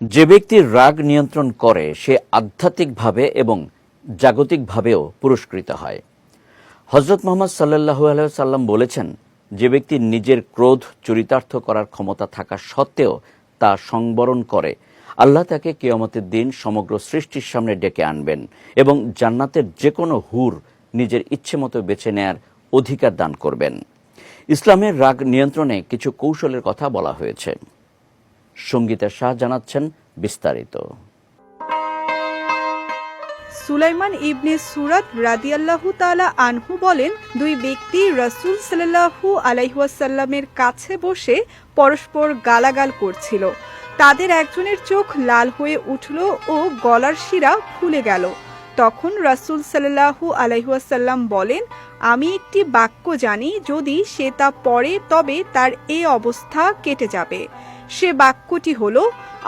যে ব্যক্তি রাগ নিয়ন্ত্রণ করে সে আধ্যাত্মিকভাবে এবং জাগতিকভাবেও পুরস্কৃত হয়। হযরত মুহাম্মদ সাল্লাল্লাহু আলাইহি ওয়াসাল্লাম বলেছেন, যে ব্যক্তি নিজের ক্রোধ চরিতার্থ করার ক্ষমতা থাকা সত্ত্বেও তা সংবরণ করে, আল্লাহ তাকে কিয়ামতের দিন সমগ্র সৃষ্টির সামনে ডেকে আনবেন এবং জান্নাতের যে কোনো হুর নিজের ইচ্ছে মতো বেছে নেয়ার অধিকার দান করবেন। ইসলামের রাগ নিয়ন্ত্রণে কিছু কৌশলের কথা বলা হয়েছে। সঙ্গীতা শাহ জানাচ্ছেন বিস্তারিত। সুলাইমান ইবনে সুরাদ রাদিয়াল্লাহু তাআলা আনহু বলেন, দুই ব্যক্তি রাসূল সাল্লাল্লাহু আলাইহি ওয়াসাল্লামের কাছে বসে পরস্পর গালাগাল করছিল। তাদের একজনের চোখ লাল হয়ে উঠল ও গলার শিরা ফুলে গেল। তখন রাসূল সাল্লাল্লাহু আলাইহি ওয়াসাল্লাম বলেন, আমি একটি বাক্য জানি, যদি সে তা পড়ে তবে তার এই অবস্থা কেটে যাবে। সে বাক্যটি হলো,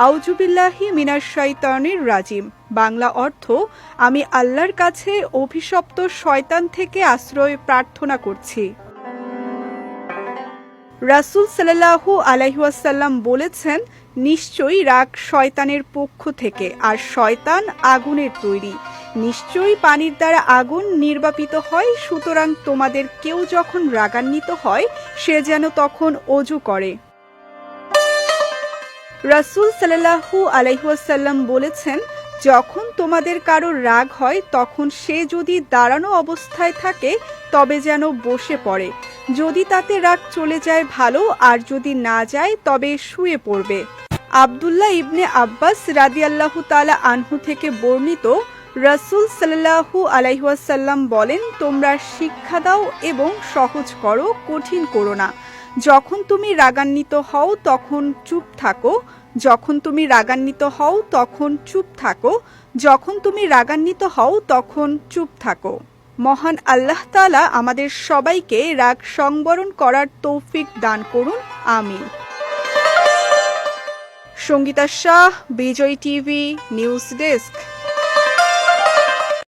আউযুবিল্লাহি মিনাশ শাইতানির রাজিম। বাংলা অর্থ, আমি আল্লাহর কাছে অভিশপ্ত শয়তান থেকে আশ্রয় প্রার্থনা করছি। রাসূল সাল্লাল্লাহু আলাইহি ওয়াসাল্লাম বলেছেন, নিশ্চয়ই রাগ শয়তানের পক্ষ থেকে, আর শয়তান আগুনের তৈরি। নিশ্চয়ই পানির দ্বারা আগুন নির্বাপিত হয়, সুতরাং তোমাদের কেউ যখন রাগান্বিত হয় সে যেন তখন ওযু করে। রাসূল সাল্লাল্লাহু আলাইহি ওয়াসাল্লাম বলেছেন, যখন তোমাদের কারো রাগ হয় তখন সে যদি দাঁড়ানো অবস্থায় থাকে তবে যেন বসে পড়ে। যদি তাতে রাগ চলে যায় ভালো, আর যদি না যায় তবে শুয়ে পড়বে। আব্দুল্লাহ ইবনে আব্বাস রাদিয়াল্লাহু তাআলা আনহু থেকে বর্ণিত, রাসূল সাল্লাল্লাহু আলাইহি ওয়াসাল্লাম বলেন, তোমরা শিক্ষা দাও এবং সহজ করো, কঠিন করো না। যখন তুমি রাগান্বিত হও তখন চুপ থাকো, যখন তুমি রাগান্বিত হও তখন চুপ থাকো, যখন তুমি রাগান্বিত হও তখন চুপ থাকো। মহান আল্লাহ তাআলা আমাদের সবাইকে রাগ সংবরণ করার তৌফিক দান করুন, আমিন। সঙ্গীতা শাহ, বিজয় টিভি, নিউজ ডেস্ক।